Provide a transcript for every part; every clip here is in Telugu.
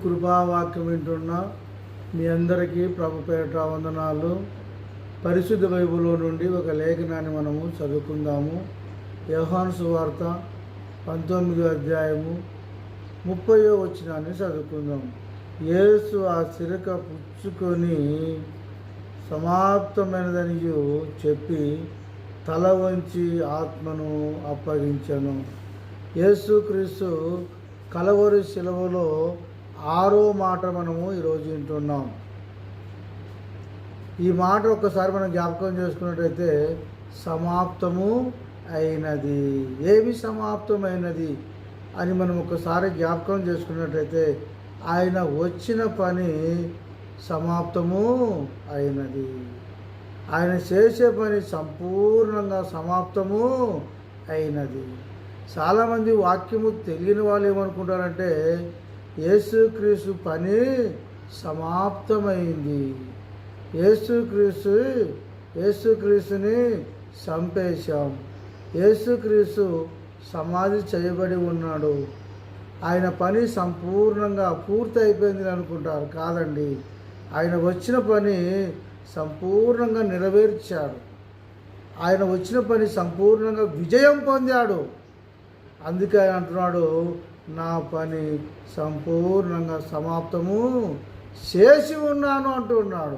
కృపావాక్యం వింటున్న మీ అందరికీ ప్రభు పేరిట వందనాలు. పరిశుద్ధ బైబిల్లో నుండి ఒక లేఖనాన్ని మనము చదువుకుందాము. యోహాను సువార్త 19వ అధ్యాయము 30వ వచనాన్ని చదువుకుందాం. యేసు ఆ సిరక పుచ్చుకొని సమాప్తమైనదనియు చెప్పి తల వంచి ఆత్మను అప్పగించెను. యేసుక్రీస్తు కలవరి శిలువలో 6వ మాట మనము ఈరోజు వింటున్నాం. ఈ మాట ఒక్కసారి మనం జ్ఞాపకం చేసుకున్నట్టయితే సమాప్తము అయినది. ఏమి సమాప్తమైనది అని మనం ఒకసారి జ్ఞాపకం చేసుకున్నట్టయితే ఆయన వచ్చిన పని సమాప్తము అయినది. ఆయన చేసే పని సంపూర్ణంగా సమాప్తము అయినది. చాలామంది వాక్యము తెలియని వాళ్ళు ఏమనుకుంటారంటే యేసుక్రీస్తు పని సమాప్తమైంది, యేసుక్రీస్తుని చంపేశాం, యేసుక్రీస్తు సమాధి చేయబడి ఉన్నాడు, ఆయన పని సంపూర్ణంగా పూర్తి అయిపోయింది అనుకుంటారు. కాదండి, ఆయన వచ్చిన పని సంపూర్ణంగా నెరవేర్చాడు. ఆయన వచ్చిన పని సంపూర్ణంగా విజయం పొందాడు. అందుకే ఆయన అంటున్నాడు, నా పని సంపూర్ణంగా సమాప్తము చేసి ఉన్నాను అంటున్నాడు.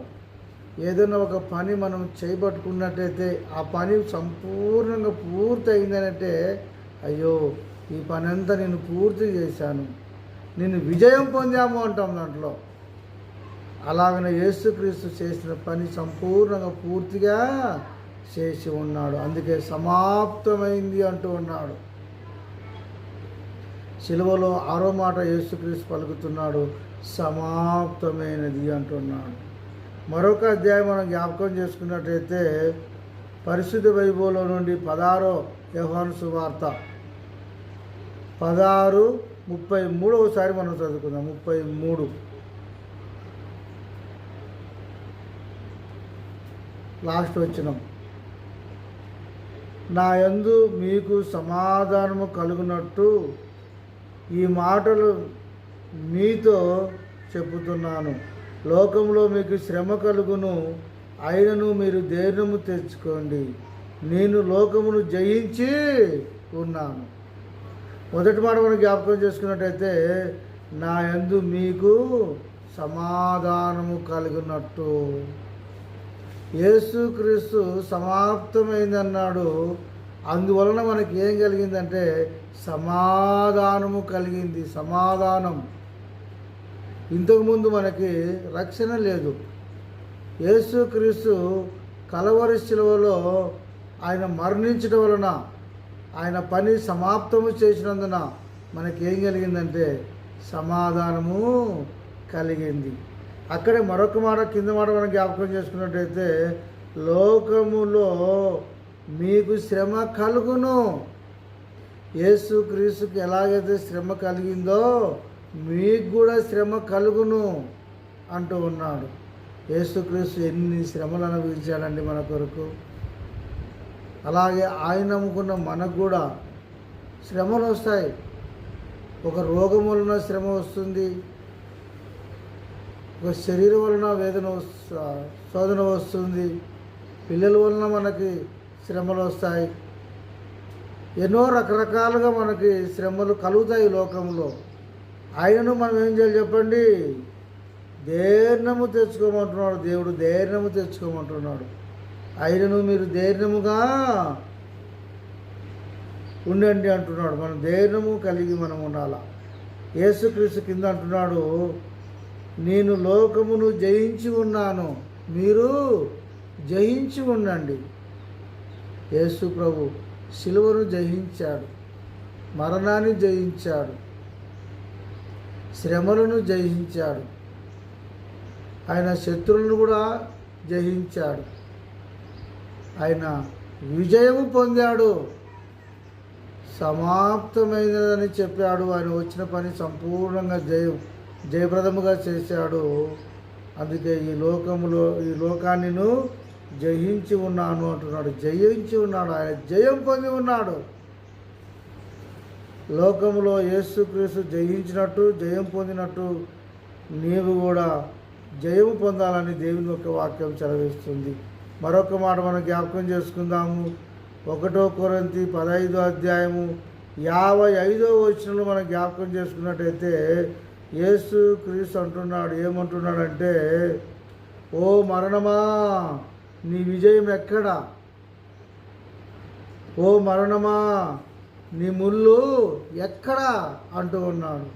ఏదైనా ఒక పని మనం చేయబట్టుకున్నట్టయితే ఆ పని సంపూర్ణంగా పూర్తి అయిందనంటే అయ్యో ఈ పని అంతా నేను పూర్తి చేశాను, నేను విజయం పొందాము అంటాం దాంట్లో. అలాగనే యేసుక్రీస్తు చేసిన పని సంపూర్ణంగా పూర్తిగా చేసి ఉన్నాడు. అందుకే సమాప్తమైంది అంటూ ఉన్నాడు. సిలువలో 6వ మాట యేసుక్రీస్తు పలుకుతున్నాడు, సమాప్తమైనది అంటున్నాడు. మరొక అధ్యాయం మనం జ్ఞాపకం చేసుకున్నట్టయితే పరిశుద్ధ బైబిల్లో నుండి 16వ యోహాను సువార్త 16:33 మనం చదువుకుందాం. 33 లాస్ట్ వచనం. నా యందు మీకు సమాధానము కలుగునట్టు ఈ మాటలు మీతో చెప్పుతున్నాను. లోకంలో మీకు శ్రమ కలుగును, అయినను మీరు ధైర్యము తెచ్చుకోండి, నేను లోకమును జయించి ఉన్నాను. మొదటి మాట మనం జ్ఞాపకం చేసుకున్నట్టయితే నా యందు మీకు సమాధానము కలుగునట్టు. యేసుక్రీస్తు సమాప్తమైందన్నాడు. అందువలన మనకి ఏం కలిగిందంటే సమాధానము కలిగింది. సమాధానం. ఇంతకుముందు మనకి రక్షణ లేదు. యేసుక్రీస్తు కలవరి శిలువలో ఆయన మరణించడం వలన, ఆయన పని సమాప్తము చేసినందున మనకి ఏం కలిగిందంటే సమాధానము కలిగింది. అక్కడే మరొక మాట, కింద మాట మనం జ్ఞాపకం చేసుకున్నట్టయితే లోకములో మీకు శ్రమ కలుగును. యేసుక్రీస్తుకి ఎలాగైతే శ్రమ కలిగిందో మీకు కూడా శ్రమ కలుగును అంటూ ఉన్నాడు. యేసుక్రీస్తు ఎన్ని శ్రమలు అనుభవించాడండి మన కొరకు. అలాగే ఆయన నమ్ముకున్న మనకు కూడా శ్రమలు వస్తాయి. ఒక రోగం వలన శ్రమ వస్తుంది, ఒక శరీరం వలన శోధన వస్తుంది, పిల్లల వలన మనకి శ్రమలు వస్తాయి. ఎన్నో రకరకాలుగా మనకి శ్రమలు కలుగుతాయి లోకంలో. ఆయనను మనం ఏం చేయాలి చెప్పండి? ధైర్యము తెచ్చుకోమంటున్నాడు దేవుడు. ధైర్యము తెచ్చుకోమంటున్నాడు. ఆయనను మీరు ధైర్యముగా ఉండండి అంటున్నాడు. మనం ధైర్యము కలిగి మనం ఉండాలి. యేసుక్రీస్తు కింద అంటున్నాడు, నేను లోకమును జయించి ఉన్నాను, మీరు జయించి ఉండండి. యేసు ప్రభు సిలువను జయించాడు, మరణాన్ని జయించాడు, శ్రమలను జయించాడు, ఆయన శత్రువులను కూడా జయించాడు, ఆయన విజయము పొందాడు, సమాప్తమైనదని చెప్పాడు. ఆయన వచ్చిన పని సంపూర్ణంగా జయప్రదముగా చేశాడు. అందుకే ఈ లోకాన్ని జయించి ఉన్నాను అంటున్నాడు. జయించి ఉన్నాడు, ఆయన జయం పొంది ఉన్నాడు. లోకంలో యేసుక్రీస్తు జయించినట్టు, జయం పొందినట్టు నీవు కూడా జయము పొందాలని దేవుని యొక్క వాక్యం సెలవిస్తుంది. మరొక మాట మనం జ్ఞాపకం చేసుకుందాము. 1 కొరింథీ 15:55 మనం జ్ఞాపకం చేసుకున్నట్టయితే యేసు క్రీస్తు అంటున్నాడు, ఏమంటున్నాడంటే, ఓ మరణమా నీ విజయం ఎక్కడా? ఓ మరణమా నీ ముళ్ళు ఎక్కడా అంటూ ఉన్నాడు.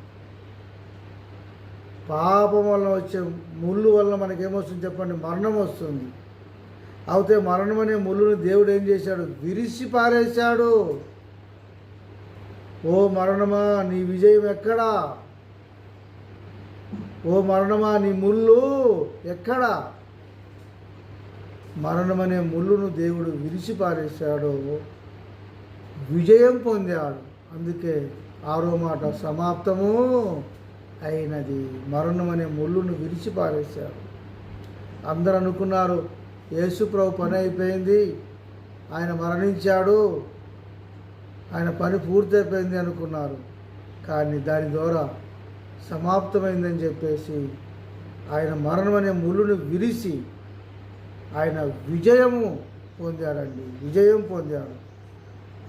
పాపం వల్ల వచ్చే ముళ్ళు వల్ల మనకేమొస్తుంది చెప్పండి? మరణం వస్తుంది. అయితే మరణం అనే ముళ్ళుని దేవుడు ఏం చేశాడు? విరిచి పారేశాడు. ఓ మరణమా నీ విజయం ఎక్కడా? ఓ మరణమా నీ ముళ్ళు ఎక్కడా? మరణమనే ముళ్ళును దేవుడు విరిచి పారేశాడు, విజయం పొందాడు. అందుకే 6వ మాట సమాప్తము అయినది. మరణం అనే ముళ్ళును విరిచి పారేశాడు. అందరూ అనుకున్నారు యేసుప్రభు పని అయిపోయింది, ఆయన మరణించాడు, ఆయన పని పూర్తయిపోయింది అనుకున్నారు. కానీ దాని ద్వారా సమాప్తమైందని చెప్పేసి ఆయన మరణం అనే ముళ్ళును విరిచి ఆయన విజయము పొందాడండి. విజయం పొందాడు.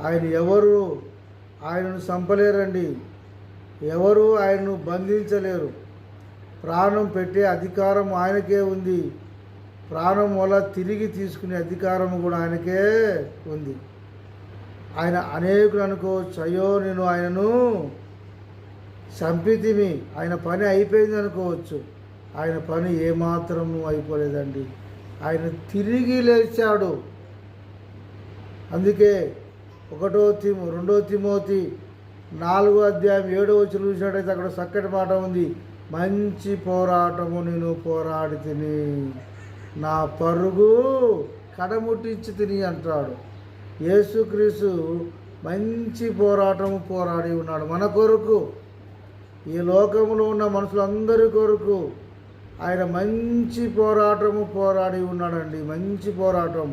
ఆయన ఎవరు ఆయనను చంపలేరండి, ఎవరు ఆయనను బంధించలేరు. ప్రాణం పెట్టే అధికారం ఆయనకే ఉంది. ప్రాణం వల్ల తిరిగి తీసుకునే అధికారం కూడా ఆయనకే ఉంది. ఆయన అనేకులు అనుకోవచ్చు, అయ్యో నేను ఆయనను చంపితిమి, ఆయన పని అయిపోయింది అనుకోవచ్చు. ఆయన పని ఏమాత్రము అయిపోలేదండి. ఆయన తిరిగి లేచాడు. అందుకే 2 తిమోతి 4:7 చూసినట్టయితే అక్కడ చక్కటి మాట ఉంది. మంచి పోరాటము నేను పోరాడి తిని, నా పరుగు కడముట్టించి తిని అంటాడు. యేసుక్రీస్తు మంచి పోరాటము పోరాడి ఉన్నాడు మన కొరకు, ఈ లోకంలో ఉన్న మనుషులందరి కొరకు ఆయన మంచి పోరాటము పోరాడి ఉన్నాడండి. మంచి పోరాటం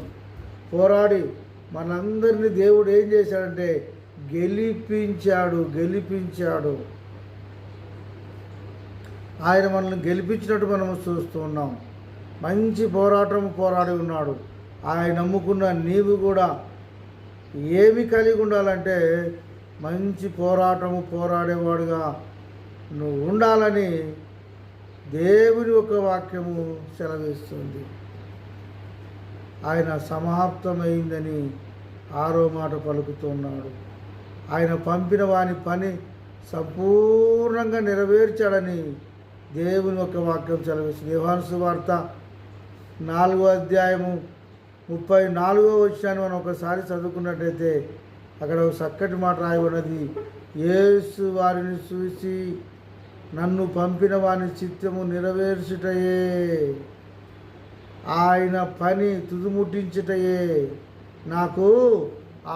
పోరాడి మనందరినీ దేవుడు ఏం చేశాడంటే గెలిపించాడు. ఆయన మనల్ని గెలిపించినట్టు మనము చూస్తూ ఉన్నాం. మంచి పోరాటం పోరాడి ఉన్నాడు. ఆయన నమ్ముకున్న నీవు కూడా ఏమి కలిగి ఉండాలంటే మంచి పోరాటము పోరాడేవాడుగా నువ్వు ఉండాలని దేవుని యొక్క వాక్యము సెలవిస్తుంది. ఆయన సమాప్తమైందని 6వ మాట పలుకుతున్నాడు. ఆయన పంపిన వాని పని సంపూర్ణంగా నెరవేర్చాడని దేవుని యొక్క వాక్యం సెలవిస్తుంది. యోహాను సువార్త 4:34 మనం ఒకసారి చదువుకున్నట్టయితే అక్కడ ఒక చక్కటి మాట రాయబడినది. యేసు వారిని చూసి నన్ను పంపిన వాని చిత్తము నెరవేర్చుటయే, ఆయన పని తుదిముట్టించుటయే నాకు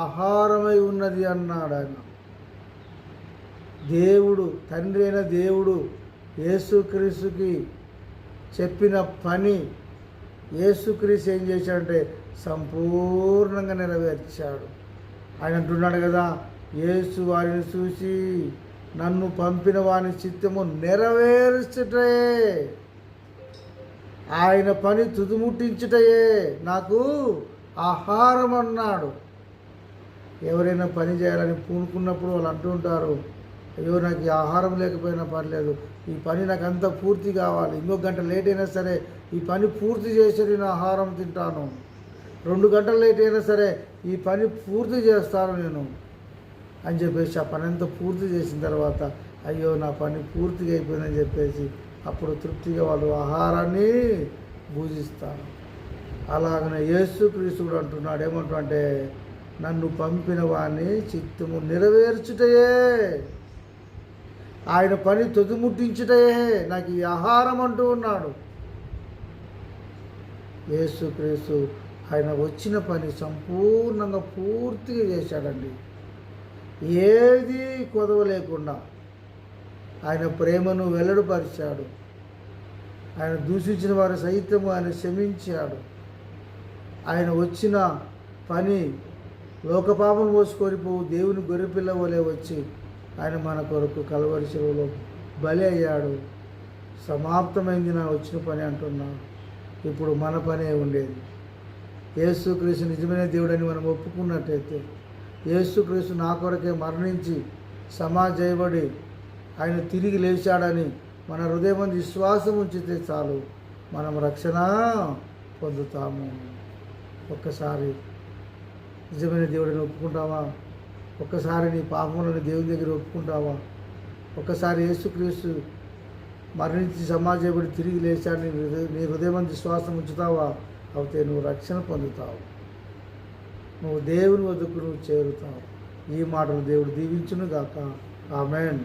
ఆహారమై ఉన్నది అన్నాడు. ఆయన దేవుడు, తండ్రి అయిన దేవుడు యేసుక్రీస్తుకి చెప్పిన పని యేసుక్రీస్తు ఏం చేశాడంటే సంపూర్ణంగా నెరవేర్చాడు. ఆయన అంటున్నాడు కదా, యేసు వారిని చూసి నన్ను పంపిన వాని చిత్తము నెరవేర్చుటయే, ఆయన పని తుదిముట్టించుటయే నాకు ఆహారం అన్నాడు. ఎవరైనా పని చేయాలని పూనుకున్నప్పుడు వాళ్ళు అంటూ ఉంటారు, అయ్యో నాకు ఈ ఆహారం లేకపోయినా పర్లేదు, ఈ పని నాకు అంతా పూర్తి కావాలి, ఇంకొక గంట లేట్ అయినా సరే ఈ పని పూర్తి చేసి నేను ఆహారం తింటాను, 2 గంటలు లేట్ అయినా సరే ఈ పని పూర్తి చేస్తాను నేను అని చెప్పేసి ఆ పని అంతా పూర్తి చేసిన తర్వాత అయ్యో నా పని పూర్తిగా అయిపోయిందని చెప్పేసి అప్పుడు తృప్తిగా వాళ్ళు ఆహారాన్ని భుజిస్తారు. అలాగనే యేసుక్రీస్తు కూడా అంటున్నాడు, ఏమంటున్నాడంటే నన్ను పంపిన వాని చిత్తము నెరవేర్చుటయే, ఆయన పని తుదిముట్టించుటయే నాకు ఈ ఆహారం అంటూ ఉన్నాడు. యేసుక్రీస్తు ఆయన వచ్చిన పని సంపూర్ణంగా పూర్తిగా చేశాడండి. ఏది కొదవ లేకుండా ఆయన ప్రేమను వెల్లడిపరిచాడు. ఆయన దూషించిన వారి సైతము ఆయన క్షమించాడు. ఆయన వచ్చిన పని లోకపాపం మోసుకొని పోవు దేవుని గొర్రెపిల్ల వలె వచ్చి ఆయన మన కొరకు కల్వరి శిలువలో బలి అయ్యాడు. సమాప్తమైంది నా వచ్చిన పని అంటున్నాడు. ఇప్పుడు మన పనే ఉండేది. యేసుక్రీస్తు నిజమైన దేవుడని మనం ఒప్పుకున్నట్టయితే, యేసుక్రీస్తు నా కొరకే మరణించి సమాధి చేయబడి ఆయన తిరిగి లేచాడని మన హృదయం విశ్వాసం ఉంచితే చాలు, మనం రక్షణ పొందుతాము. ఒక్కసారి నిజమైన దేవుడిని ఒప్పుకుంటావా? ఒక్కసారి నీ పాపములను దేవుని దగ్గర ఒప్పుకుంటావా? ఒక్కసారి యేసుక్రీస్తు మరణించి సమాధి చేయబడి తిరిగి లేచాడని నీ హృదయం విశ్వాసం ఉంచుతావా? అయితే నువ్వు రక్షణ పొందుతావు, నువ్వు దేవుని వద్దకు నువ్వు చేరుతావు. ఈ మాటలు దేవుడు దీవించును గాక. ఆమేన్.